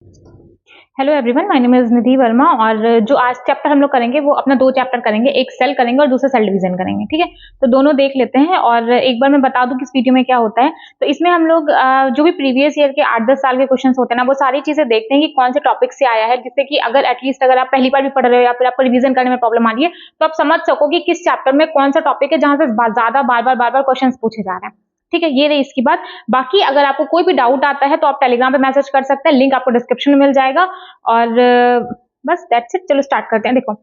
Hello everyone, my name is Nidhi Verma और जो आज चैप्टर हम लोग करेंगे वो अपना 2 चैप्टर करेंगे, एक सेल करेंगे और दूसरा सेल डिवीज़न करेंगे, ठीक है? तो दोनों देख लेते हैं और एक बार मैं बता दूँ कि इस वीडियो में क्या होता है। तो इसमें हम लोग जो भी प्रीवियस ईयर के 8-10 साल के क्वेश्चंस होते हैं ना, वो सारी चीज़ें देखते हैं कि कौन से टॉपिक से आया है, जिससे कि अगर एटलीस्ट अगर आप पहली बार भी पढ़ रहे हो या फिर आपको रिवीजन करने में प्रॉब्लम आ रही है, तो आप समझ सको कि किस चैप्टर में कौन-सा टॉपिक है जहाँ से ज़्यादा बार-बार क्वेश्चंस पूछे जा रहे हैं। ठीक है, ये रही इसकी बात। बाकी अगर आपको कोई भी डाउट आता है तो आप टेलीग्राम पे मैसेज कर सकते हैं, लिंक आपको डिस्क्रिप्शन में मिल जाएगा और बस दैट्स इट। चलो स्टार्ट करते हैं। देखो,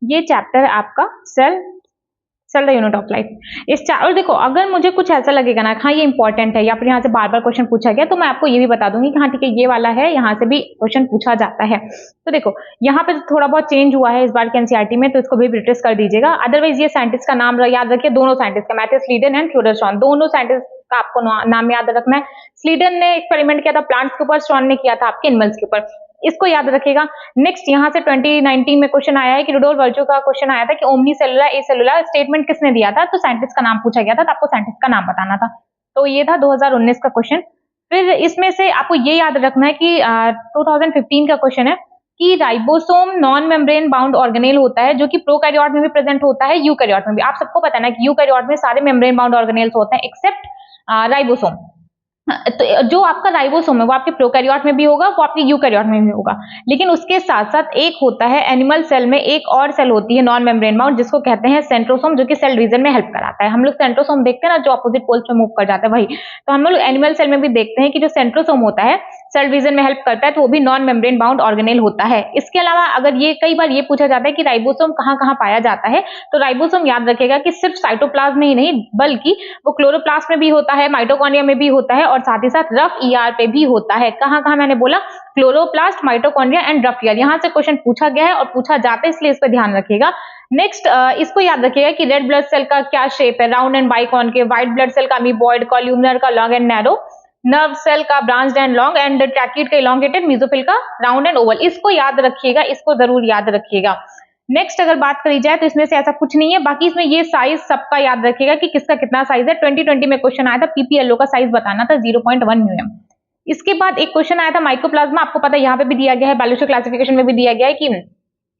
ये चैप्टर है आपका cell cell the unit of life. और देखो, अगर मुझे कुछ ऐसा लगेगा ना हाँ ये इंपॉर्टेंट है या फिर यहाँ से बार बार क्वेश्चन पूछा गया, तो मैं आपको ये भी बता दूंगी कि हाँ ठीक है ये वाला है, यहाँ से भी क्वेश्चन पूछा जाता है। तो देखो, यहाँ पे थोड़ा बहुत चेंज हुआ है इस बार के एनसीईआरटी में, तो इसको भी ब्रिटिश कर दीजिएगा। अदरवाइज ये साइंटिस्ट का नाम याद रखिए, दोनों साइंटिस्ट का, मैथ्यू स्लीडन एंड थियोडर श्वान, दोनों साइंटिस्ट का आपको नाम याद रखना है। स्लीडन ने एक्सपेरिमेंट किया था प्लांट्स के ऊपर, श्वान ने किया था आपके एनिमल्स के ऊपर, इसको याद रखिएगा। नेक्स्ट यहाँ से 2019 में क्वेश्चन आया है कि रुडोल्फ वर्चो का क्वेश्चन आया था कि ओमनी सेलुलर ए सेलुलर स्टेटमेंट किसने दिया था, तो साइंटिस्ट का नाम पूछा गया था, तो आपको साइंटिस्ट का नाम बताना था। तो ये था 2019 का क्वेश्चन। फिर इसमें से आपको ये याद रखना है कि 2015 का क्वेश्चन है कि ribosome non membrane bound organelle होता है, जो कि प्रोकैरियोट में भी प्रेजेंट होता है, यूकैरियोट में भी। आप सबको पता है ना कि यूकैरियोट में सारे मेम्ब्रेन बाउंड ऑर्गेनेल्स होते हैं एक्सेप्ट राइबोसोम। तो जो आपका राइबोसोम है वो आपके प्रोकैरियोट में भी होगा, वो आपके यूकैरियोट में भी होगा। लेकिन उसके साथ साथ एक होता है एनिमल सेल में, एक और सेल होती है नॉन मेम्ब्रेन बाउंड, जिसको कहते हैं सेंट्रोसोम, जो कि सेल डिवीजन में हेल्प कराता है। हम लोग सेंट्रोसोम देखते हैं ना, जो अपोजिट पोल्स में मूव कर जाता है, वही। तो हम लोग एनिमल सेल में भी देखते हैं कि जो सेंट्रोसोम होता है सेल डिवीजन में हेल्प करता है, तो वो भी नॉन मेम्ब्रेन बाउंड ऑर्गेनेल होता है। इसके अलावा अगर ये कई बार ये पूछा जाता है कि राइबोसोम कहाँ कहाँ पाया जाता है, तो राइबोसोम याद रखेगा कि सिर्फ साइटोप्लाज्म में ही नहीं, बल्कि वो क्लोरोप्लास्ट में भी होता है, माइटोकॉन्ड्रिया में भी होता है और साथ ही साथ रफ ईआर पे भी होता है। कहाँ कहाँ मैंने बोला, chloroplast, mitochondria and rough ER. यहाँ से क्वेश्चन पूछा गया है और पूछा जाता है, इसलिए इस पर ध्यान रखिएगा। नेक्स्ट इसको याद रखिएगा कि रेड ब्लड सेल का क्या शेप है, round and biconcave, white blood cell का अमीबॉइड, कॉल्यूमनर का long and narrow, nerve cell का branched and long and tracheid का इलोंगेटेड, मेसोफिल का राउंड एंड ओवल। इसको याद रखिएगा, इसको जरूर याद रखिएगा। नेक्स्ट अगर बात करी जाए तो इसमें से ऐसा कुछ नहीं है, बाकी इसमें ये साइज सबका याद रखिएगा कि किसका कितना साइज है। 2020 में क्वेश्चन आया था, पीपीएलओ का साइज बताना था 0.1 म्यूएम। इसके बाद एक क्वेश्चन आया था माइकोप्लाज्मा, आपको पता है यहाँ पे भी दिया गया है, बायोलॉजिकल क्लासिफिकेशन में भी दिया गया है कि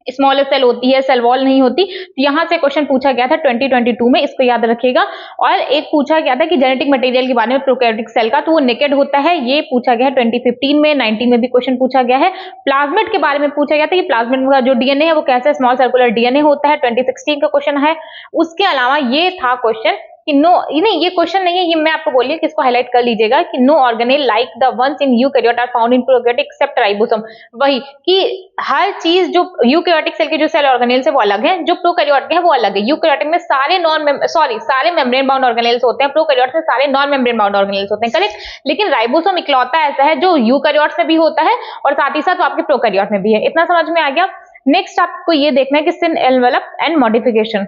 स्मॉल सेल होती है, सेल वॉल नहीं होती। तो यहाँ से क्वेश्चन पूछा गया था 2022 में, इसको याद रखिएगा। और एक पूछा गया था कि जेनेटिक मटेरियल के बारे में प्रोकैरियोटिक सेल का, तो वो नेकेड होता है, ये पूछा गया है 2015 में। 19 में भी क्वेश्चन पूछा गया है। प्लाज्मिड के बारे में पूछा गया था कि प्लाज्मिड का जो डीएनए है वो कैसे स्मॉल सर्कुलर डीएनए होता है, 2016 का क्वेश्चन है। उसके अलावा ये था क्वेश्चन कि नो, नहीं ये क्वेश्चन नहीं है, ये मैं आपको बोलिए कि इसको हाईलाइट कर लीजिएगा कि no organelle like the ones in eukaryote are found in prokaryote except ribosome. वही कि हर चीज जो यूकैरियोटिक सेल के जो सेल ऑर्गेनेल्स है वो अलग है, जो प्रोकैरियोट के है वो अलग है। यूकैरियोटिक में सारे मेम्ब्रेन बाउंड ऑर्गेनेल्स होते हैं, प्रोकैरियोट में सारे नॉन मेम्ब्रेन बाउंड ऑर्गेनेल्स होते हैं, करेक्ट। लेकिन राइबोसोम इकलौता ऐसा है जो यूकैरियोट में भी होता है और साथ ही साथ आपके प्रोकैरियोट में भी है। इतना समझ में आ गया। नेक्स्ट आपको ये देखना है कि सिन एनवेलप एंड मॉडिफिकेशन।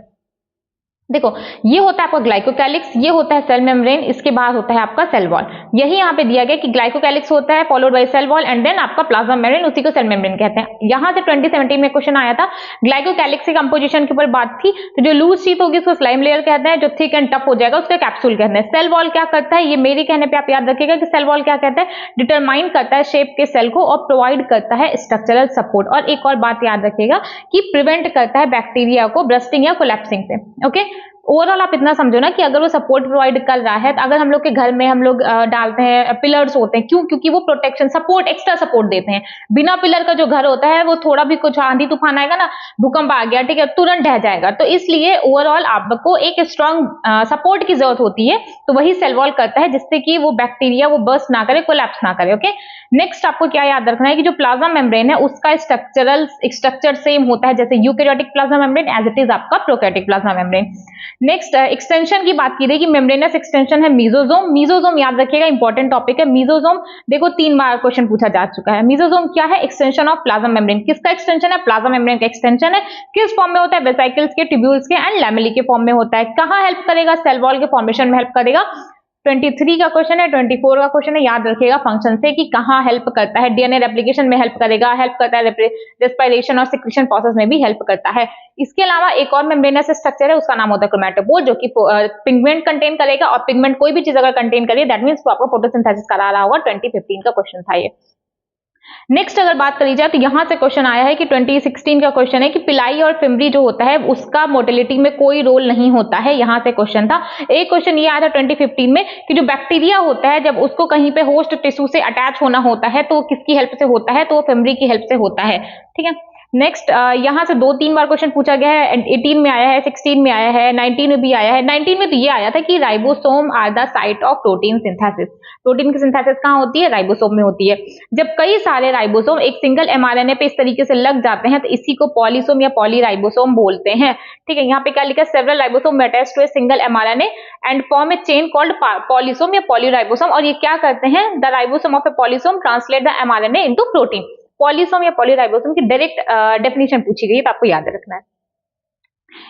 देखो, ये होता है आपका ग्लाइकोकैलिक्स, ये होता है सेल मेम्ब्रेन, इसके बाद होता है आपका सेल वॉल। यही यहाँ पे दिया गया कि ग्लाइकोकैलिक्स होता है followed by cell wall and then आपका प्लाज्मा मेम्ब्रेन, उसी को सेल मेम्ब्रेन कहते हैं। यहाँ से 2017 में क्वेश्चन आया था, ग्लाइकोकैलिक्स की कंपोजिशन के ऊपर बात थी। तो जो लूज शीट होगी उसको स्लाइम लेयर कहते हैं, जो थिक एंड टफ हो जाएगा उसको कैप्सूल कहते हैं। सेल वॉल क्या करता है, ये मेरे कहने पे आप याद रखिएगा कि सेल वॉल क्या कहता है, डिटरमाइन करता है शेप के सेल को और प्रोवाइड करता है स्ट्रक्चरल सपोर्ट। और एक और बात याद रखिएगा कि प्रिवेंट करता है बैक्टीरिया को ब्रस्टिंग या कोलैप्सिंग से। ओके, ओवरऑल आप इतना समझो ना कि अगर वो सपोर्ट प्रोवाइड कर रहा है, तो अगर हम लोग के घर में हम लोग डालते हैं पिलर्स होते हैं, क्यों, क्योंकि वो प्रोटेक्शन सपोर्ट एक्स्ट्रा सपोर्ट देते हैं। बिना पिलर का जो घर होता है वो थोड़ा भी कुछ आंधी तूफान आएगा ना, भूकंप आ गया, ठीक है, तुरंत ढह जाएगा। तो इसलिए ओवरऑल आपको एक स्ट्रॉन्ग सपोर्ट की जरूरत होती है, तो वही सेल वॉल करता है जिससे कि वो बैक्टीरिया वो बर्स्ट ना करे, कोलैप्स ना करे। ओके, नेक्स्ट आपको क्या याद रखना है कि जो प्लाज्मा मेम्ब्रेन है उसका स्ट्रक्चर सेम होता है जैसे eukaryotic plasma membrane as it is आपका prokaryotic plasma membrane. Next extension की बात की गई कि मेम्ब्रेनस एक्सटेंशन है मीजोजोम। मीजोजोम याद रखिएगा, इंपॉर्टेंट टॉपिक है मीजोजोम। देखो 3 बार क्वेश्चन पूछा जा चुका है। मीजोजोम क्या है, एक्सटेंशन ऑफ प्लाज्मा मेम्ब्रेन। किसका एक्सटेंशन है, प्लाज्मा मेम्ब्रेन का एक्सटेंशन है। किस फॉर्म में होता है, वेसिकल्स के, ट्यूब्यूल्स के एंड लैमेली के फॉर्म में होता है। कहां हेल्प करेगा, सेल वॉल के फॉर्मेशन में हेल्प करेगा। 23 का क्वेश्चन है, 24 का क्वेश्चन है, याद रखिएगा फंक्शन से कि कहां हेल्प करता है। डीएनए रेप्लिकेशन में हेल्प करेगा, हेल्प करता है रेस्पिरेशन और सिक्रीशन प्रोसेस में भी हेल्प करता है। इसके अलावा एक और मेम्ब्रेनस स्ट्रक्चर है, उसका नाम होता है क्रोमैटोफोर, जो कि पिगमेंट कंटेन करेगा। और पिगमेंट कोई भी चीज अगर कंटेन करिए दैट मींस वो आपको फोटोसिंथेसिस करा रहा होगा। 2015 का क्वेश्चन था ये। नेक्स्ट अगर बात करी जाए तो यहाँ से क्वेश्चन आया है कि 2016 का क्वेश्चन है कि पिलाई और फिमरी जो होता है उसका मोटिलिटी में कोई रोल नहीं होता है। यहाँ से क्वेश्चन था। एक क्वेश्चन ये आया था 2015 में कि जो बैक्टीरिया होता है जब उसको कहीं पे होस्ट टिश्यू से अटैच होना होता है तो वो किसकी हेल्प से होता है, तो वो फिमरी की हेल्प से होता है। ठीक है। नेक्स्ट यहाँ से 2-3 बार क्वेश्चन पूछा गया है। 18 में आया है, 16 में आया है, 19 में भी आया है। 19 में तो ये आया था कि ribosome are the site of protein synthesis. Protein की सिंथेसिस कहाँ होती है? राइबोसोम में होती है। जब कई सारे राइबोसोम एक सिंगल एमआरएनए पे इस तरीके से लग जाते हैं तो इसी को पॉलीसोम या पॉलीराइबोसोम बोलते हैं। ठीक है। यहाँ पे क्या लिखा है? Several ribosome attached to a single mRNA and form a chain called polysome या पॉलीराइबोसोम। और ये क्या करते हैं? The ribosome of a polysome translate the mRNA into protein. Polysome या पॉलीराइबोसोम की डायरेक्ट डेफिनेशन पूछी गई है तो आपको याद रखना है।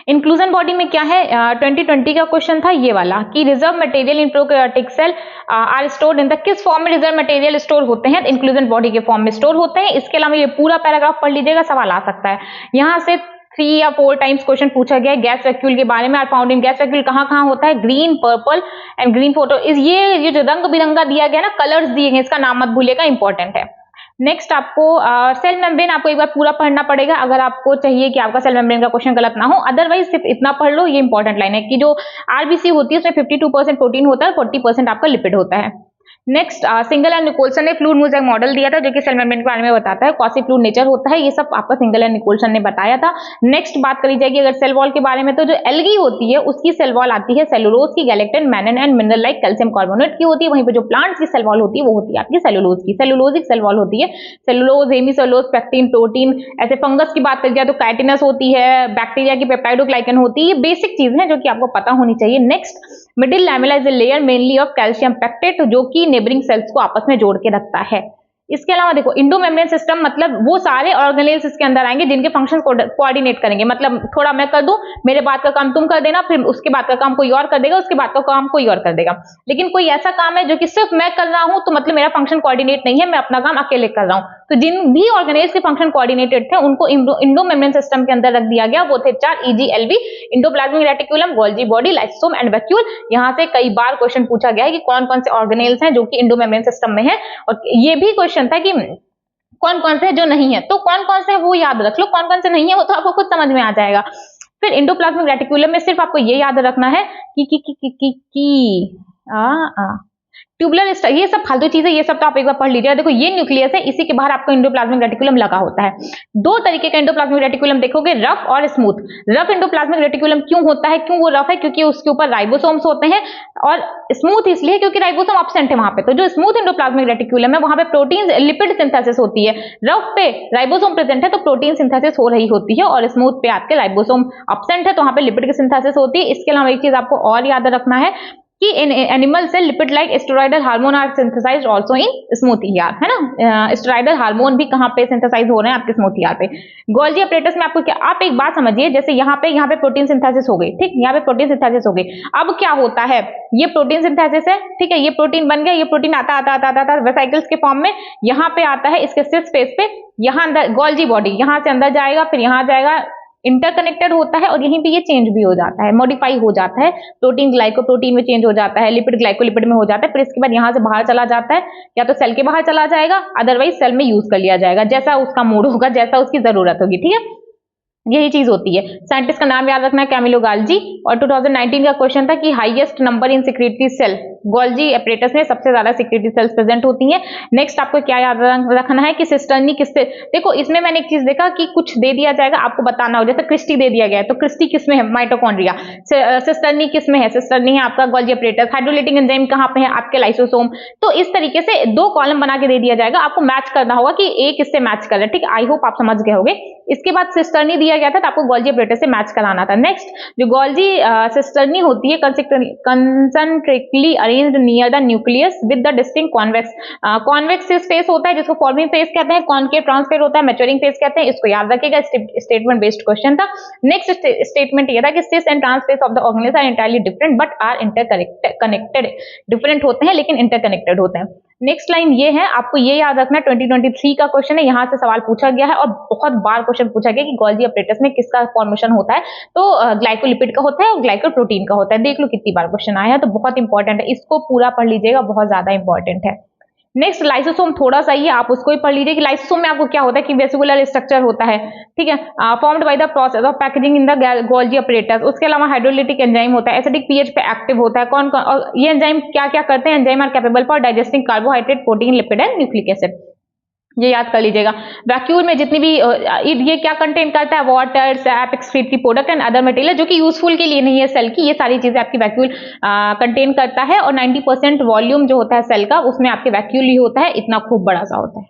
इंक्लूजन बॉडी में क्या है? 2020 का क्वेश्चन था ये वाला कि reserve material in prokaryotic cell are stored in the, किस फॉर्म में रिजर्व मटेरियल स्टोर होते हैं? इंक्लूजन बॉडी के फॉर्म में स्टोर होते हैं। इसके अलावा ये पूरा पैराग्राफ पढ़ लीजिएगा, सवाल आ सकता है। यहाँ से 3 या 4 टाइम्स क्वेश्चन पूछा गया है गैस वैक्यूल के बारे में। Are found in, gas vacuole कहाँ कहाँ होता है? Green, purple and green photo. ये जो रंग बिरंगा दिया गया ना, कलर्स दिए गए, इसका नाम मत भूलिएगा, इंपॉर्टेंट है। नेक्स्ट आपको सेल मेम्ब्रेन आपको एक बार पूरा पढ़ना पड़ेगा अगर आपको चाहिए कि आपका सेल मेम्ब्रेन का क्वेश्चन गलत ना हो। अदरवाइज सिर्फ इतना पढ़ लो, ये इंपॉर्टेंट लाइन है कि जो आरबीसी होती है उसमें 52% प्रोटीन होता है, 40% आपका लिपिड होता है। नेक्स्ट सिंगल एंड निकोल्सन ने फ्लूइड मोज़ेक मॉडल दिया था जो कि सेल मेम्ब्रेन के बारे में बताता है, क्वासी फ्लूइड नेचर होता है, ये सब आपका सिंगल एंड निकोल्सन ने बताया था। नेक्स्ट बात करी जाएगी अगर सेल वॉल के बारे में तो जो एल्गी होती है उसकी सेल वॉल आती है सेलुलोज की, galactan, mannan and mineral like calcium carbonate की होती है। वहीं पे जो प्लांट्स की सेल वॉल होती है वो होती है आपकी सेलुलोज की, सेलुलोजिक सेल वॉल होती है। Cellulose, hemicellulose, pectin, protein. ऐसे फंगस की बात करी जाए तो काइटिनस होती है, बैक्टीरिया की पेप्टाइडोग्लाइकन होती है। ये बेसिक चीज है जो कि आपको पता होनी चाहिए। Next middle lamella is a layer mainly of calcium pectate जो कि नेबरिंग सेल्स को आपस में जोड़ के रखता है। इसके अलावा देखो इंडो मेम्ब्रेन सिस्टम मतलब वो सारे ऑर्गेनेल्स इसके अंदर आएंगे जिनके फंक्शन कोऑर्डिनेट करेंगे। मतलब थोड़ा मैं कर दूं, मेरे बाद का काम तुम कर देना, फिर उसके बाद का काम कोई और कर देगा, उसके बाद का काम कोई और कर देगा। लेकिन कोई ऐसा काम है जो कि सिर्फ मैं कर रहा हूं तो मतलब मेरा फंक्शन कोऑर्डिनेट नहीं है, मैं अपना काम अकेले कर रहा हूं। तो जिन भी ऑर्गेनेल्स के फंक्शन कोऑर्डिनेटेड थे उनको इंडो मेम्ब्रेन सिस्टम के अंदर रख दिया गया। वो थे 4, EGLV, endoplasmic reticulum, Golgi body, lysosome and vacuole. यहाँ से कई बार क्वेश्चन पूछा गया है कि कौन कौन से ऑर्गेनेल्स हैं जो कि इंडो मेम्ब्रेन सिस्टम में है। और ये भी क्वेश्चन था कि कौन कौन से है जो नहीं है, तो कौन कौन से है वो याद रख लो, कौन कौन से नहीं है वो तो आपको खुद समझ में आ जाएगा। फिर इंडोप्लाज्मिक रेटिकुलम में सिर्फ आपको ये याद रखना है कि ट्यूबुलर, ये सब फालतू चीजें, ये सब तो आप एक बार पढ़ लीजिएगा। देखो ये न्यूक्लियस है, इसी के बाहर आपको इंडोप्लाज्मिक रेटिकुलम लगा होता है। 2 तरीके का इंडोप्लाज्मिक रेटिकुलम देखोगे, रफ और स्मूथ। रफ इंडोप्लाज्मिक रेटिकुलम क्यों होता है, क्यों वो रफ है? क्योंकि उसके ऊपर राइबोसोम्स होते हैं। और स्मूथ इसलिए क्योंकि राइबोसोम एब्सेंट है वहां पे। तो जो स्मूथ इंडोप्लाज्मिक रेटिकुलम है वहां पे प्रोटीन लिपिड सिंथेसिस होती है। रफ पे राइबोसोम प्रेजेंट है तो प्रोटीन सिंथेसिस हो रही होती है, और स्मूथ पे आपके राइबोसोम एब्सेंट है तो वहां पे लिपिड की सिंथेसिस होती है। इसके अलावा एक चीज आपको और याद रखना है कि इन एनिमल से lipid like steroidal hormone are synthesised also in smooth ER, है ना। स्टेरॉइडल हार्मोन भी कहां पे सिंथेसाइज हो रहे हैं? आपके स्मूथ ईआर पे। गोल्जी अपरेटस में आपको क्या, आप एक बात समझिए, जैसे यहाँ पे प्रोटीन सिंथेसिस हो गई, ठीक, यहाँ पे प्रोटीन सिंथेसिस हो गई। अब क्या होता है, ये प्रोटीन सिंथेसिस है, ठीक है, ये प्रोटीन बन गया, ये प्रोटीन आता वेसिकल्स के फॉर्म में यहाँ पे आता है, इसके सिस फेस पे, यहाँ अंदर गोल्जी बॉडी, यहाँ से अंदर जाएगा, फिर यहाँ जाएगा, इंटरकनेक्टेड होता है और यहीं पे ये चेंज भी हो जाता है, मॉडिफाई हो जाता है। प्रोटीन ग्लाइकोप्रोटीन में चेंज हो जाता है, लिपिड ग्लाइकोलिपिड में हो जाता है। फिर इसके बाद यहाँ से बाहर चला जाता है, या तो सेल के बाहर चला जाएगा, अदरवाइज सेल में यूज कर लिया जाएगा, जैसा उसका मूड होगा, जैसा उसकी जरूरत होगी, ठीक है। यही चीज होती है। साइंटिस्ट का नाम याद रखना है, कैमिलो गाल्जी। और 2019 का क्वेश्चन था कि highest number in secretory cell, Golgi apparatus में सबसे ज्यादा सिक्रेटरी सेल्स प्रेजेंट होती हैं। नेक्स्ट आपको क्या याद रखना है कि सिस्टर्नी किससे, देखो इसमें मैंने एक चीज देखा कि कुछ दे दिया जाएगा, आपको बताना हो, जैसे क्रिस्टी दे दिया गया है तो क्रिस्टी किसमें है? माइटोकॉन्ड्रिया। सिस्टर्नी किसमें है? सिस्टर्नी है आपका गोल्जी एपरेटस। हाइड्रोलाइटिक एंजाइम कहाँ पे है? आपके लाइसोसोम। तो इस तरीके से 2 कॉलम बना के दे दिया जाएगा, आपको मैच करना होगा कि एक किससे मैच कर रहा है, ठीक है। आई होप आप समझ गए होंगे। इसके बाद सिस्टर्नी दिया गया था तो आपको गोल्जी एपरेटस से मैच कराना था। नेक्स्ट जो गोल्जी सिस्टर्नी होती है concentrically arranged near the nucleus with the distinct convex face होता है जिसको फॉर्मिंग फेस कहते हैं, कॉनकेव ट्रांसफर होता है, मैच्योरिंग फेस कहते हैं। इसको याद रखिएगा, स्टेटमेंट बेस्ड क्वेश्चन था। नेक्स्ट स्टेटमेंट ये था कि cis and trans face of the organelles are entirely different but are interconnected. Different होते हैं लेकिन इंटरकनेक्टेड होते हैं। नेक्स्ट लाइन ये है, आपको ये याद रखना, 2023 का क्वेश्चन है, यहां से सवाल पूछा गया है और बहुत बार क्वेश्चन पूछा गया कि गोल्जी एपरेटस में किसका फॉर्मेशन होता है, तो ग्लाइकोलिपिड का होता है और ग्लाइकोप्रोटीन का होता है। देख लो कितनी बार क्वेश्चन आया है, तो बहुत इंपॉर्टेंट है, इसको पूरा पढ़ लीजिएगा, बहुत ज्यादा इंपॉर्टेंट है। नेक्स्ट लाइसोसोम थोड़ा सा ही है, आप उसको ही पढ़ लीजिए कि लाइसोसोम में आपको क्या होता है कि वेसिकुलर स्ट्रक्चर होता है, ठीक है, formed by the process of packaging in the Golgi apparatus. उसके अलावा हाइड्रोलिटिक एंजाइम होता है, एसिडिक पीएच पे एक्टिव होता है। कौन कौन, और ये एंजाइम क्या क्या करते हैं? Enzyme are capable for digesting carbohydrate, protein, lipid and nucleic acid. ये याद कर लीजिएगा। वैक्यूल में जितनी भी ये क्या कंटेन करता है? Water, SAP, excretory product and other material जो कि यूजफुल के लिए नहीं है सेल की, ये सारी चीजें आपकी वैक्यूल कंटेन करता है। और 90% वॉल्यूम जो होता है सेल का, उसमें आपके वैक्यूल ही होता है, इतना खूब बड़ा सा होता है।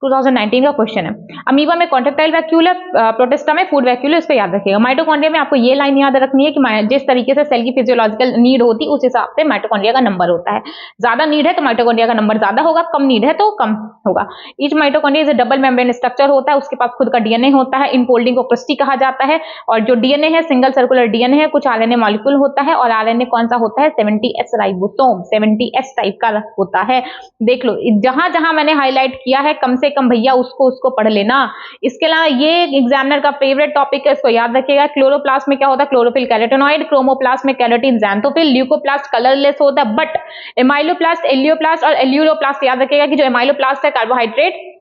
2019 का क्वेश्चन है। अमीबा में कॉन्ट्रेक्टाइल वैक्यूल है, प्रोटिस्टा में फूड वैक्यूल है, इसको याद रखिएगा। माइटोकॉन्ड्रिया में आपको ये लाइन याद रखनी है कि जिस तरीके से सेल की फिजियोलॉजिकल नीड होती है उस हिसाब से माइटोकॉन्ड्रिया का नंबर होता है। ज्यादा नीड है तो माइटोकॉन्ड्रिया का नंबर ज्यादा होगा, कम नीड है तो कम होगा। Each mitochondria is double membrane structure होता है, उसके पास खुद का डीएनए होता है, इनफोल्डिंग को क्रिस्टी कहा जाता है। और जो डीएनए है सिंगल सर्कुलर डीएनए है, कुछ आरएनए मॉलिक्यूल होता है। और आरएनए कौन सा होता है? 70S राइबोसोम, 70S टाइप का होता है। देख लो जहां जहां मैंने हाईलाइट किया है, कम से कम भैया उसको पढ़ लेना। इसके अलावा ये एग्जामिनर का फेवरेट टॉपिक है, इसको याद रखिएगा। क्लोरोप्लास्ट में क्या होता है? Chlorophyll carotenoid. क्रोमोप्लास्ट में कैरोटीन ज़ैंथोफिल। ल्यूकोप्लास्ट कलरलेस होता है। बट एमाइलोप्लास्ट, एलियोप्लास्ट और एल्यूरोप्लास्ट याद रखिएगा कि जो एमाइलोप्लास्ट है कार्बोहाइड्रेट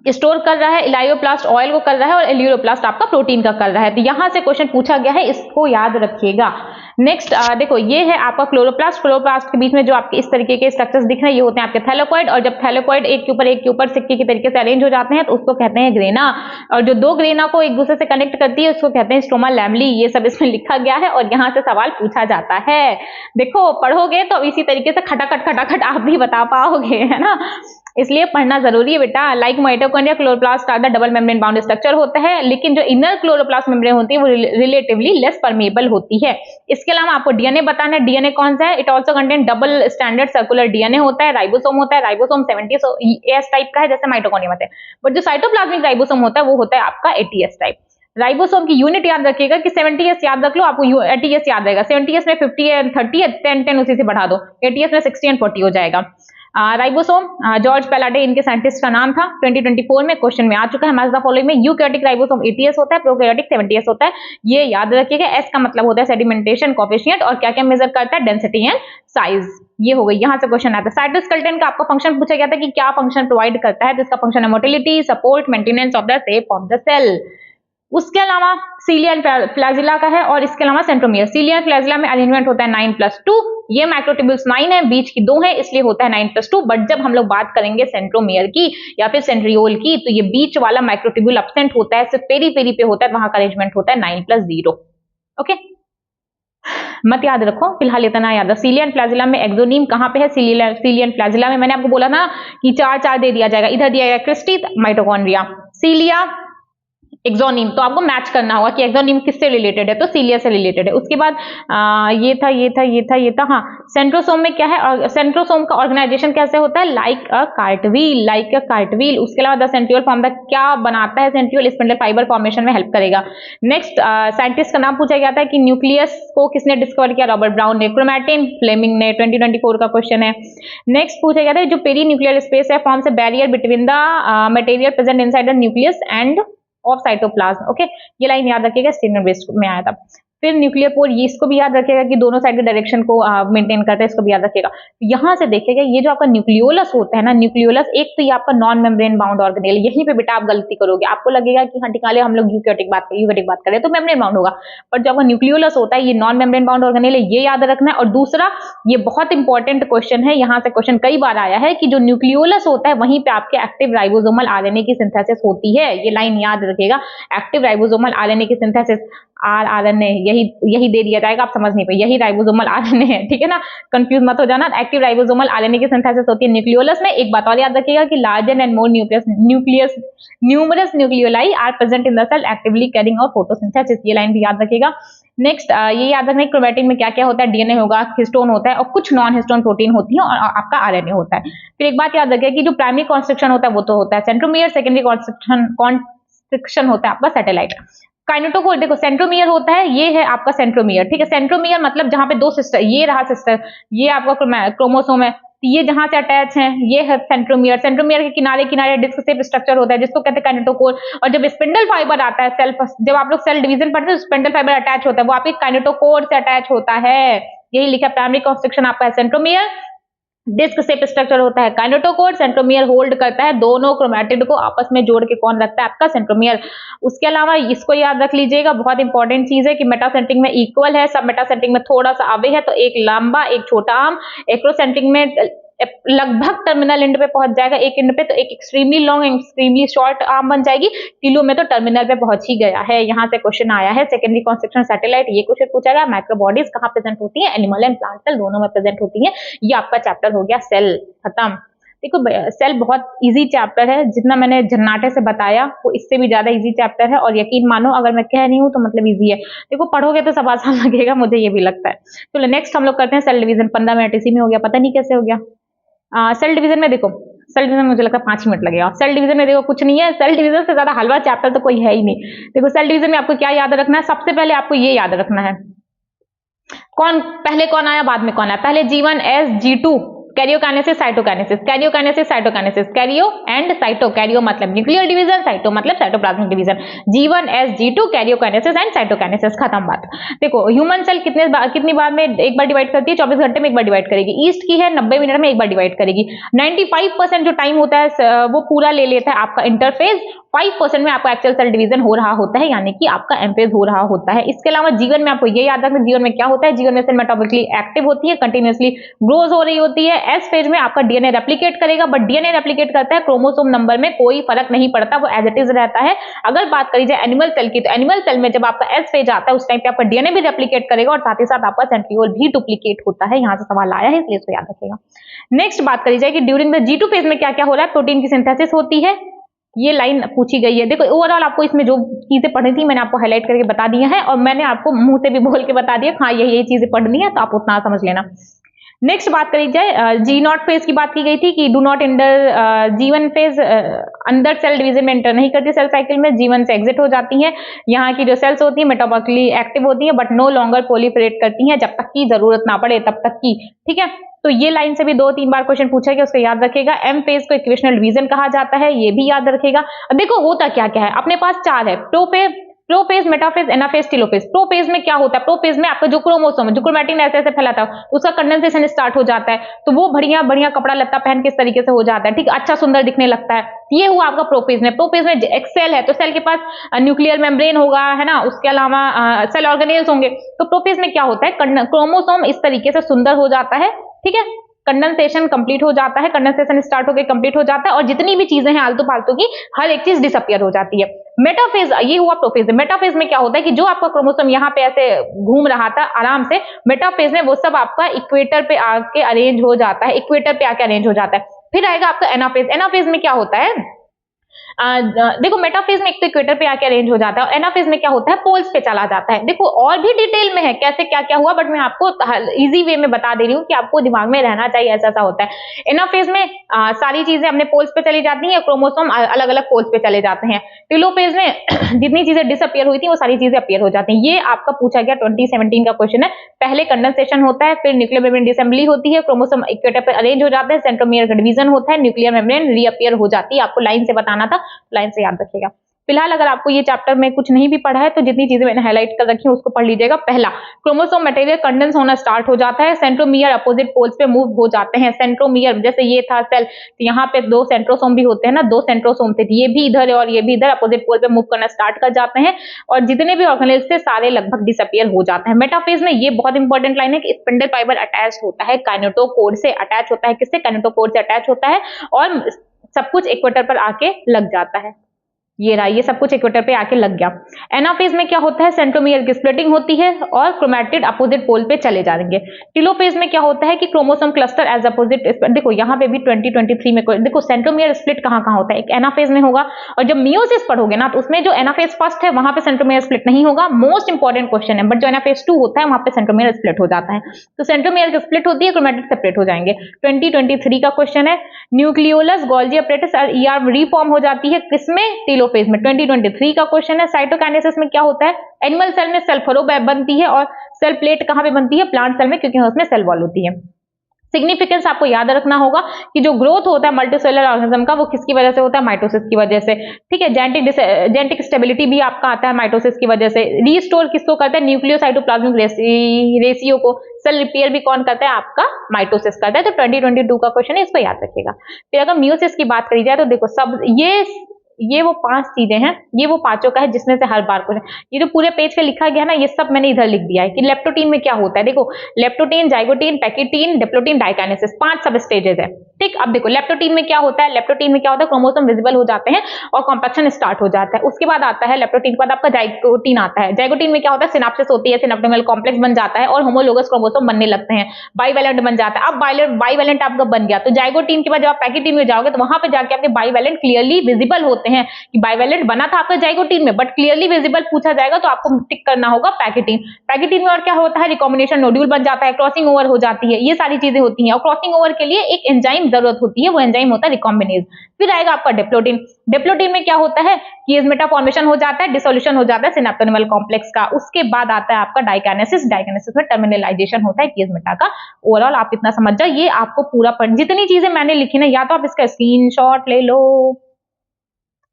स्टोर कर रहा है, इलायोप्लास्ट ऑयल को कर रहा है, और एल्यूरोप्लास्ट आपका प्रोटीन का कर रहा है। तो यहां से क्वेश्चन पूछा गया है, इसको याद रखिएगा। नेक्स्ट देखो ये है आपका क्लोरोप्लास्ट। क्लोरोप्लास्ट के बीच में जो आपके इस तरीके के स्ट्रक्चर्स दिख रहे हैं, ये होते हैं आपके थैलेकॉइड। और जब थैलेकॉइड एक के ऊपर सिक्के के तरीके से अरेंज हो जाते हैं तो उसको कहते हैं ग्रेना। और जो दो ग्रेना को एक दूसरे से कनेक्ट करती है उसको कहते हैं स्ट्रोमा लैमली। ये सब इसमें लिखा गया है और यहाँ से सवाल पूछा जाता है। देखो पढ़ोगे तो इसी तरीके से खटाखट आप भी बता पाओगे, है ना, इसलिए पढ़ना जरूरी है बेटा। Like mitochondria, chloroplast are the double membrane bound structure होता है, लेकिन जो इनर क्लोरोप्लास्ट मेम्ब्रेन होती है वो रिलेटिवली लेस परमेबल होती है। इसके अलावा आपको डीएनए बताना है। डीएनए कौन सा है? It also contain double standard circular DNA होता है। राइबोसोम होता है, राइबोसोम 70S टाइप का है जैसे माइटोकॉन्ड्रिया में है। बट जो साइटोप्लाज्मिक राइबोसोम होता है वो होता है आपका 80S टाइप। राइबोसोम की यूनिट याद रखिएगा कि 70S याद रख लो, आपको 80S याद रहेगा। 70S में 50 है, 30 है, 10 उसी से बढ़ा दो। 80S में 60 और 40 हो जाएगा। राइबोसोम जॉर्ज पेलाडे इनके साइंटिस्ट का नाम था। 2024 में क्वेश्चन में आ चुका है। मैच द फॉलोइंग में यूकैरियोटिक राइबोसोम 80S होता है, प्रोकैरियोटिक 70S होता है। ये याद रखिएगा। एस का मतलब होता है सेडिमेंटेशन कोएफिशिएंट और क्या क्या मेजर करता है? Density and size. ये हो गई, यहां से क्वेश्चन आता है। साइटोस्केलेटन का आपका फंक्शन पूछा गया था कि क्या फंक्शन प्रोवाइड करता है, तो इसका फंक्शन है motility, support, maintenance of the shape of the cell. उसके अलावा सीलिया एंड फ्लैजिला का है और इसके अलावा सेंट्रोमियर। सीलिया एंड फ्लैजिला में अरेंजमेंट होता है 9+2। ये माइक्रोट्यूब्यूल्स 9 है, बीच की 2 है, इसलिए होता है 9+2। बट जब हम लोग बात करेंगे सेंट्रोमियर की या फिर सेंट्रियोल की, तो ये बीच वाला माइक्रोट्यूब्यूल एब्सेंट होता है, सिर्फ पेरी पे होता है, वहां का अरेंजमेंट होता है 9+0। ओके, मत याद रखो, फिलहाल इतना याद है। सीलिया एंड फ्लैजिला में एक्सोनीम कहां पे है? सीलिया एंड फ्लैजिला में मैंने आपको बोला ना कि 4 दे दिया जाएगा। इधर दिया जाएगा क्रिस्टी, माइटोकॉन्ड्रिया, सीलिया, एक्सोनीम। तो आपको मैच करना होगा कि एक्सोनीम किससे रिलेटेड है, तो सीलिया से रिलेटेड है। उसके बाद ये था हाँ, सेंट्रोसोम में क्या है? सेंट्रोसोम का ऑर्गेनाइजेशन कैसे होता है? Like a cartwheel. उसके अलावा द सेंट्रियोल फॉर्म द क्या बनाता है? सेंट्रियोल स्पिंडल फाइबर फॉर्मेशन में हेल्प करेगा। नेक्स्ट साइंटिस्ट का नाम पूछा गया था कि न्यूक्लियस को किसने डिस्कवर किया? रॉबर्ट ब्राउन ने। क्रोमैटिन, फ्लेमिंग ने। 2024 का क्वेश्चन है। नेक्स्ट पूछा गया था जो पेरी न्यूक्लियर स्पेस है forms a barrier between the material present inside the nucleus end of cytoplasm. Okay, ये लाइन याद रखिएगा, स्टेनर बेस्ड में आया था। फिर न्यूक्लियर पोर, ये इसको भी याद रखिएगा कि दोनों साइड के डायरेक्शन को मेंटेन करता है, इसको भी याद रखिएगा। यहां से देखिएगा ये जो आपका न्यूक्लियोलस होता है ना, न्यूक्लियोलस एक तो ये आपका नॉन मेम्ब्रेन बाउंड ऑर्गेनेल। यहीं पे बेटा आप गलती करोगे, आपको लगेगा कि हाँ टिकाले हम लोग यूकैरियोटिक बात करें तो मेम्ब्रेन बाउंड होगा, बट जो आपका न्यूक्लियोलस होता है ये नॉन मेम्ब्रेन बाउंड ऑर्गेनेल है, ये याद रखना है। और दूसरा, ये बहुत इंपॉर्टेंट क्वेश्चन है, यहाँ से क्वेश्चन कई बार आया है कि जो न्यूक्लियोलस होता है वहीं पे आपके एक्टिव राइबोसोमल आरएनए की सिंथेसिस होती है। ये लाइन याद रखिएगा, एक्टिव राइबोसोमल आरएनए की सिंथेसिस, आरएनए यही दे दिया जाएगा, आप समझ नहीं पाए, यही राइबोसोमल आरएनए है, ठीक है ना, कंफ्यूज मत हो जाना। एक्टिव राइबोसोमल आरएनए की सिंथेसिस होती है न्यूक्लियोलस में। एक बात और याद रखिएगा कि larger and more numerous nucleoli are present in the cell actively carrying out photosynthesis. ये लाइन भी याद रखिएगा। नेक्स्ट ये याद रखना है क्रोमैटिन में क्या क्या होता है? डीएनए होगा, हिस्टोन होता है और कुछ नॉन हिस्टोन प्रोटीन होती है और आपका आरएनए होता है। फिर एक बात याद रखिएगा कि जो प्राइमरी कॉन्स्ट्रक्शन होता है वो तो होता है सेंट्रोमियर, सेकेंडरी कॉन्स्ट्रक्शन होता है आपका सैटेलाइट। काइनेटोकोर, देखो सेंट्रोमियर होता है, ये है आपका सेंट्रोमियर, ठीक है। सेंट्रोमियर मतलब जहां पे दो सिस्टर, ये रहा सिस्टर, ये आपका क्रोमोसोम है, ये जहां से अटैच है ये है सेंट्रोमियर। सेंट्रोमियर के किनारे किनारे डिस्क शेप स्ट्रक्चर होता है जिसको कहते हैं काइनेटोकोर। और जब स्पिंडल फाइबर आता है सेल, जब आप लोग सेल डिवीजन पढ़ते हैं तो स्पिंडल फाइबर अटैच होता है, वो आपके काइनेटोकोर से अटैच होता है। यही लिखा प्राइमरी कॉन्स्ट्रक्शन आपका है सेंट्रोमियर, डिस्क शेप स्ट्रक्चर होता है काइनेटोकोर, सेंट्रोमियर होल्ड करता है दोनों क्रोमैटिड को आपस में जोड़ के, कौन रखता है आपका सेंट्रोमियर। उसके अलावा इसको याद रख लीजिएगा, बहुत इंपॉर्टेंट चीज है कि मेटासेंट्रिक में इक्वल है, सब मेटासेंट्रिक में थोड़ा सा अवे है, तो एक लंबा एक छोटा आर्म, एक्रोसेंट्रिक में लगभग टर्मिनल एंड पे पहुंच जाएगा एक एंड पे, तो एक extremely long extremely short arm बन जाएगी। टीलो में तो टर्मिनल पे पहुंच ही गया है। यहाँ से क्वेश्चन आया है सेकेंडरी कंस्ट्रक्शन सैटेलाइट, ये क्वेश्चन पूछा गया। माइक्रोबॉडीज कहाँ प्रेजेंट होती है, एनिमल एंड प्लांट सेल दोनों में प्रेजेंट होती है। ये आपका चैप्टर हो गया सेल खत्म। देखो सेल बहुत इजी चैप्टर है, जितना मैंने झन्नाटे से बताया वो इससे भी ज्यादा इजी चैप्टर है, और यकीन मानो अगर मैं कह रही हूँ तो मतलब इजी है। देखो पढ़ोगे तो सब आसान लगेगा, मुझे ये भी लगता है। चलो नेक्स्ट हम लोग करते हैं सेल डिवीजन। 15 मिनट इसी में हो गया, पता नहीं कैसे हो गया। सेल डिवीजन में देखो, सेल डिवीजन मुझे लगता है 5 मिनट लगेगा। सेल डिवीजन में देखो कुछ नहीं है, सेल डिवीजन से ज्यादा हलवा चैप्टर तो कोई है ही नहीं। देखो सेल डिवीजन में आपको क्या याद रखना है, सबसे पहले आपको ये याद रखना है कौन पहले कौन आया बाद में कौन आया। पहले G1 S G2 karyokinesis cytokinesis, karyokinesis cytokinesis, karyo and cyto, karyo मतलब न्यूक्लियर डिवीजन, साइटो मतलब cytoplasmic division. G1 S G2 karyokinesis and cytokinesis, खत्म बात। देखो ह्यूमन सेल कितनी बार में एक बार डिवाइड करती है, 24 घंटे में एक बार डिवाइड करेगी। ईस्ट की है 90 मिनट में एक बार डिवाइड करेगी। 95% जो टाइम होता है वो पूरा ले लेता है आपका इंटरफेज, 5% में आपका एक्चुअल सेल डिवीजन हो रहा होता है, यानी कि आपका एम्फेज हो रहा होता है। इसके अलावा जीवन में आपको ये याद रखना, जीवन में क्या होता है, जीवन में सेल मेटाबॉलिकली एक्टिव होती है, कंटिन्यूअसली ग्रोज हो रही होती है। एस फेज में आपका डीएनए रेप्लिकेट करेगा, बट डीएनए रेप्लिकेट करता है, क्रोमोसोम नंबर में कोई फर्क नहीं पड़ता, वो एज इट इज रहता है। अगर बात करी जाए एनिमल सेल की, तो एनिमल सेल में जब आपका एस फेज आता है उस टाइम पे आपका डीएनए भी रेप्लिकेट करेगा, और साथ ही साथ आपका सेंट्रियोल भी डुप्लीकेट होता है। यहां से सवाल आया है इसलिए इसको याद रखिएगा। नेक्स्ट बात करी जाए कि ड्यूरिंग द G2 फेज में क्या क्या हो रहा है, प्रोटीन की सिंथेसिस होती है, ये लाइन पूछी गई है। देखो ओवरऑल आपको इसमें जो चीजें पढ़नी थी मैंने आपको हाईलाइट करके बता दी है, और मैंने आपको मुंह से भी बोल के बता दिया हाँ यही चीजें पढ़नी है, तो आप उतना समझ लेना। नेक्स्ट बात करी जाए G0 फेज की बात की गई थी कि do not inter G1 phase अंदर सेल डिवीजन में इंटर नहीं करती सेल साइकिल में, G1 से एग्जिट हो जाती है। यहाँ की जो सेल्स होती है मेटाबॉलिकली एक्टिव होती है, बट नो लॉन्गर प्रोलिफरेट करती हैं जब तक की जरूरत ना पड़े तब तक की, ठीक है। तो ये लाइन से भी 2-3 बार क्वेश्चन पूछा गया, उसको याद रखेगा। एम फेज को इक्वेशनल डिवीजन कहा जाता है, ये भी याद रखेगा। अब देखो होता क्या क्या है, अपने पास 4 है, prophase, metaphase, anaphase, telophase. Prophase में क्या होता है, प्रोफेज में आपका जो क्रोमोसोम है, जो क्रोमैटिन ऐसे ऐसे फैलाता है, उसका कंडेंसेशन स्टार्ट हो जाता है, तो वो बढ़िया बढ़िया कपड़ा लत्ता पहन के इस तरीके से हो जाता है, ठीक, अच्छा सुंदर दिखने लगता है। ये हुआ आपका प्रोफेज में। प्रोफेज में एक सेल है तो सेल के पास न्यूक्लियर मेम्ब्रेन होगा, है ना, उसके अलावा सेल ऑर्गेनेल्स होंगे। तो प्रोफेज में क्या होता है, क्रोमोसोम इस तरीके से सुंदर हो जाता है, ठीक है, कंडेंसेशन कंप्लीट हो जाता है, कंडेंसेशन स्टार्ट होकर कंप्लीट हो जाता है, और जितनी भी चीजें हैं आलतू फालतू की हर एक चीज डिसअपियर हो जाती है। मेटाफेज, ये हुआ प्रोफेज। मेटाफेज में क्या होता है कि जो आपका क्रोमोसोम यहाँ पे ऐसे घूम रहा था आराम से, मेटाफेज में वो सब आपका इक्वेटर पे आके अरेंज हो जाता है, इक्वेटर पे आके अरेंज हो जाता है। फिर आएगा आपका एनाफेज। एनाफेज में क्या होता है, देखो मेटाफेज में एक तो इक्वेटर पे आके अरेंज हो जाता है, और एनाफेज में क्या होता है, पोल्स पे चला जाता है। देखो और भी डिटेल में है कैसे क्या क्या हुआ, बट मैं आपको इजी वे में बता दे रही हूँ कि आपको दिमाग में रहना चाहिए, ऐसा ऐसा होता है। एनाफेज में सारी चीजें अपने पोल्स पे चली जाती हैं, क्रोमोसोम अलग अलग पोल्स पे चले जाते हैं। टेलोफेज में जितनी चीजें डिसअपियर हुई थी वो सारी चीजें अपीयर हो जाती हैं। ये आपका पूछा गया 2017 का क्वेश्चन है। पहले कंडेंसेशन होता है, फिर न्यूक्लियर मेम्ब्रेन डिसेंबली होती है, क्रोमोसोम इक्वेटर पे अरेंज हो जाते हैं, सेंट्रोमियर का डिवीजन होता है, न्यूक्लियर मेम्ब्रेन रीअपियर हो जाती है। आपको लाइन से बताना था, लाइन से याद रखिएगा। फिलहाल अगर आपको ये चैप्टर में कुछ नहीं भी पढ़ा है तो जितनी चीजें मैंने हाईलाइट कर रखी है उसको पढ़ लीजिएगा। पहला, क्रोमोसोम मटेरियल कंडेंस होना स्टार्ट हो जाता है, सेंट्रोमियर अपोजिट पोल्स पे मूव हो जाते हैं। सेंट्रोमियर जैसे ये था सेल, तो यहाँ पे 2 सेंट्रोसोम भी होते हैं ना, 2 सेंट्रोसोम थे, ये भी इधर है और ये भी इधर, अपोजिट पोल पे मूव करना स्टार्ट कर जाते हैं, और जितने भी ऑर्गेनेल्स थे सारे लगभग डिसअपियर हो जाते हैं। मेटाफेज में ये बहुत इंपॉर्टेंट लाइन है कि स्पिंडल फाइबर अटैच होता है, काइनेटोकोर से अटैच होता है। किससे, काइनेटोकोर से अटैच होता है, और सब कुछ इक्वेटर पर आके लग जाता है। ये रहा, ये सब कुछ इक्वेटर पे आके लग गया। एनाफेज में क्या होता है, सेंट्रोमियर की स्प्लिटिंग होती है और क्रोमैटिड अपोजिट पोल पे चले जाएंगे। टेलोफेज में क्या होता है कि क्रोमोसोम क्लस्टर एज अपोजिट, देखो यहाँ पे भी 2023 में देखो सेंट्रोमियर स्प्लिट कहाँ कहाँ होता है, एक एनाफेज में होगा, और जब मियोसिस पढ़ोगे ना तो उसमें जो एनाफेज फर्स्ट है वहां पे सेंट्रोमियर स्प्लिट नहीं होगा, मोस्ट इंपॉर्टेंट क्वेश्चन है। बट जो एनाफेज 2 होता है वहां पे सेंट्रोमियर स्प्लिट हो जाता है, तो सेंट्रोमियर की स्प्लिट होती है, क्रोमैटिड सेपरेट हो जाएंगे। 2023 का क्वेश्चन है। न्यूक्लियोलस गोल्जी अपरेटस और ईआर रीफॉर्म हो जाती है किसमें, टेलोफेज में। 2023 का क्वेश्चन है। साइटोकाइनेसिस में क्या होता है, एनिमल सेल में सेल फरो बनती है, और सेल प्लेट कहां पे बनती है, प्लांट सेल में, क्योंकि उसमें सेल वॉल होती है। सिग्निफिकेंस आपको याद रखना होगा कि जो ग्रोथ होता है मल्टीसेलुलर ऑर्गेनिज्म का वो किसकी वजह से होता है, माइटोसिस की वजह से। ठीक है, जेनेटिक स्टेबिलिटी भी आपका आता है माइटोसिस की वजह से। रीस्टोर किसको करता है, न्यूक्लियोसाइटोप्लाज्मिक रेशियो को। सेल रिपेयर भी कौन करता है, आपका माइटोसिस करता है। तो 2022 का क्वेश्चन है, इसको याद रखिएगा। फिर अगर मियोसिस की बात करी जाए तो देखो सब ये वो 5 चीजें हैं, ये वो पांचों का है जिसमें से हर बार क्वेश्चन, ये जो पूरे पेज पे लिखा गया ना ये सब मैंने इधर लिख दिया है कि लेप्टोटीन में क्या होता है। देखो लेप्टोटीन, जाइगोटीन, पैकिटीन, डिप्लोटीन, डाइकाइनेसिस, 5 सब स्टेजेस है। ठीक, अब देखो लेप्टोटीन में क्या होता है, लेप्टोटीन में क्या होता है, क्रोमोसोम विजिबल हो जाते हैं और कॉम्पैक्शन स्टार्ट हो जाता है। उसके बाद आता है लेप्टोटीन के बाद आपका जाइगोटीन आता है। जाइगोटीन में क्या होता है, सिनाप्सिस होती है, सिनेप्टिकल कॉम्प्लेक्स बन जाता है और होमोलोगस क्रोमोसोम बनने लगते हैं, बाइवैलेंट बन जाता है। अब बाइवैलेंट आपका बन गया तो जाइगोटीन के बाद जब आप पैकिटीन में जाओगे तो वहां पे जाके आपके बाइवैलेंट क्लियरली विजिबल होते हैं कि बाइवैलेंट बना था आपका जाइगोटीन में, बट क्लियरली विजिबल पूछा जाएगा तो आपको टिक करना होगा पैकिटीन। पैकिटीन में और क्या होता है, रिकॉम्बिनेशन नोड्यूल बन जाता है, क्रॉसिंग ओवर हो जाती है, ये सारी चीजें होती हैं। और क्रॉसिंग ओवर के लिए एक एंजाइम जरूरत होती है, वो एंजाइम होता है रिकॉम्बिनेज। फिर आएगा आपका डिप्लोटीन। डिप्लोटीन में क्या होता है, किएज़मेटा फॉर्मेशन हो जाता है, डिसोल्यूशन हो जाता है सिनेप्टोनिमल कॉम्प्लेक्स का। उसके बाद आता है आपका डाइकाइनेसिस। डाइकाइनेसिस में टर्मिनलाइजेशन होता है किएज़मेटा का। ओवरऑल आप इतना समझ जाओ, ये आपको पूरा जितनी चीजें मैंने लिखी ना, या तो आप इसका स्क्रीनशॉट ले लो,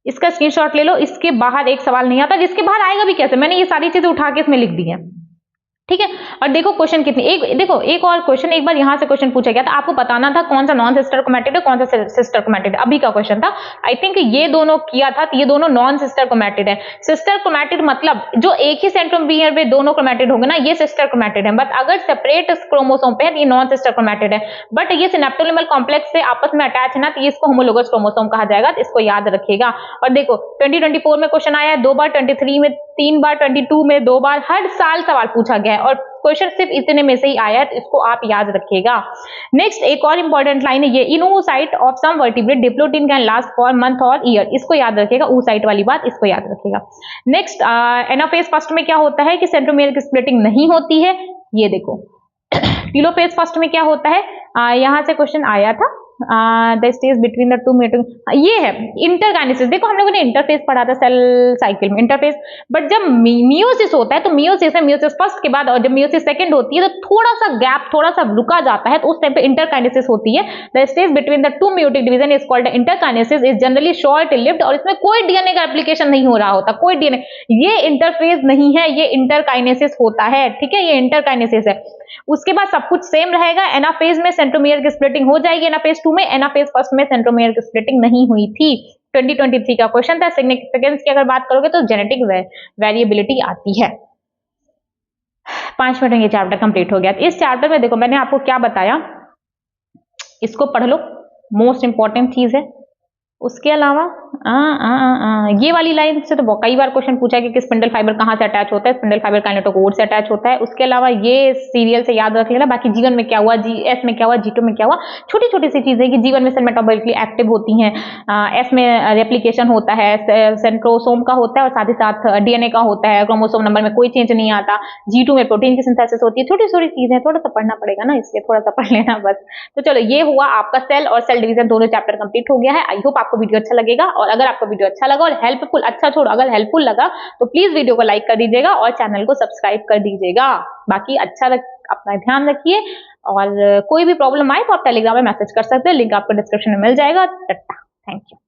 इसका स्क्रीनशॉट ले लो, इसके बाहर एक सवाल नहीं आता, जिसके बाहर आएगा भी कैसे, मैंने ये सारी चीजें उठा के इसमें लिख दी है। ठीक है, और देखो क्वेश्चन कितने, एक और क्वेश्चन, एक बार यहां से क्वेश्चन पूछा गया था, आपको बताना था कौन सा नॉन सिस्टर क्रोमैटिड है, कौन सा सिस्टर क्रोमैटिड है। अभी का क्वेश्चन था, आई थिंक ये दोनों किया था, ये दोनों नॉन सिस्टर क्रोमैटिड है। सिस्टर क्रोमैटिड मतलब जो एक ही सेंट्रोमियर में दोनों क्रोमैटिड होंगे ना, ये सिस्टर क्रोमैटिड है। बट अगर सेपरेट क्रोमोसोम पे है ये नॉन सिस्टर क्रोमैटिड है। बट ये सिनेप्टोनिमल कॉम्प्लेक्स से आपस में अटैच है ना, तो इसको होमोलोगस क्रोमोसोम कहा जाएगा, तो इसको याद रखिएगा। और देखो 2024 में क्वेश्चन आया है 2 बार, 23 में 3 बार, 22 में 2 बार, हर साल सवाल पूछा गया है और क्वेश्चन सिर्फ इतने में से ही आया है, तो इसको आप याद रखिएगा। नेक्स्ट एक और इंपॉर्टेंट लाइन है, ये in oocyte of some vertebrate diplotene can last for month और ईयर, इसको याद रखिएगा। oocyte वाली बात इसको याद रखिएगा। नेक्स्ट एनाफेज फर्स्ट में क्या होता है कि सेंट्रोमियर की स्प्लिटिंग नहीं होती है, ये देखो। टीलोफेज फर्स्ट में क्या होता है, यहां से क्वेश्चन आया था, the stage between the two mutant, ये है इंटरकाइनेसिस। देखो हम लोगों ने इंटरफेस पढ़ा था सेल साइकिल में, इंटरफेस। बट जब मियोसिस होता है तो मियोसिस है, मियोसिस फर्स्ट के बाद, और जब मियोसिस सेकंड होती है तो थोड़ा सा गैप, थोड़ा सा रुका जाता है, तो उस टाइम पे इंटरकाइनेसिस होती है। The stage between the two meiotic division is called interkinesis, is generally short lived, और इसमें कोई डीएनए का एप्लीकेशन नहीं हो रहा होता, कोई डीएनए, ये इंटरफेज नहीं है, ये इंटरकाइनेसिस होता है। ठीक है, ये इंटरकाइनेसिस है। उसके बाद सब कुछ सेम रहेगा। एनाफेज में सेंट्रोमियर की स्प्लिटिंग हो जाएगी एनाफेज 2 में, एनाफेज फर्स्ट में सेंट्रोमियर की स्प्लिटिंग नहीं हुई थी। 2023 का क्वेश्चन था। सिग्निफिकेंस की अगर बात करोगे तो जेनेटिक वेरिएबिलिटी आती है। 5 मिनट में ये चैप्टर कंप्लीट हो गया। इस चैप्टर में देखो मैंने आपको क्या बताया, इसको पढ़ लो, मोस्ट इंपॉर्टेंट चीज है। उसके अलावा ये वाली लाइन से तो कई बार क्वेश्चन पूछा है कि स्पिंडल फाइबर कहाँ से अटैच होता है, स्पिंडल फाइबर काइनेटोकोर से अटैच होता है। उसके अलावा ये सीरियल से याद रख लेना। बाकी जीवन में क्या हुआ, जीएस में क्या हुआ, जी2 में क्या हुआ, छोटी छोटी सी चीजें कि जीवन में सेल मेटाबॉलिकली एक्टिव होती हैं, एस में रेप्लिकेशन होता है, सेंट्रोसोम का होता है और साथ ही साथ डीएनए का होता है, क्रोमोसोम नंबर में कोई चेंज नहीं आता, जी2 में प्रोटीन की सिंथेसिस होती है। छोटी छोटी चीजें, थोड़ा सा पढ़ना पड़ेगा ना, इसलिए थोड़ा सा पढ़ लेना बस। तो चलो ये हुआ आपका सेल और सेल डिवीजन दोनों चैप्टर कंप्लीट हो गया है। आई होप आपको वीडियो अच्छा लगेगा, और अगर आपको वीडियो अच्छा लगा और हेल्पफुल, अच्छा छोड़ो, अगर हेल्पफुल लगा तो प्लीज वीडियो को लाइक कर दीजिएगा और चैनल को सब्सक्राइब कर दीजिएगा। बाकी अपना ध्यान रखिए, और कोई भी प्रॉब्लम आए तो आप टेलीग्राम में मैसेज कर सकते हैं, लिंक आपको डिस्क्रिप्शन में मिल जाएगा। Thank you.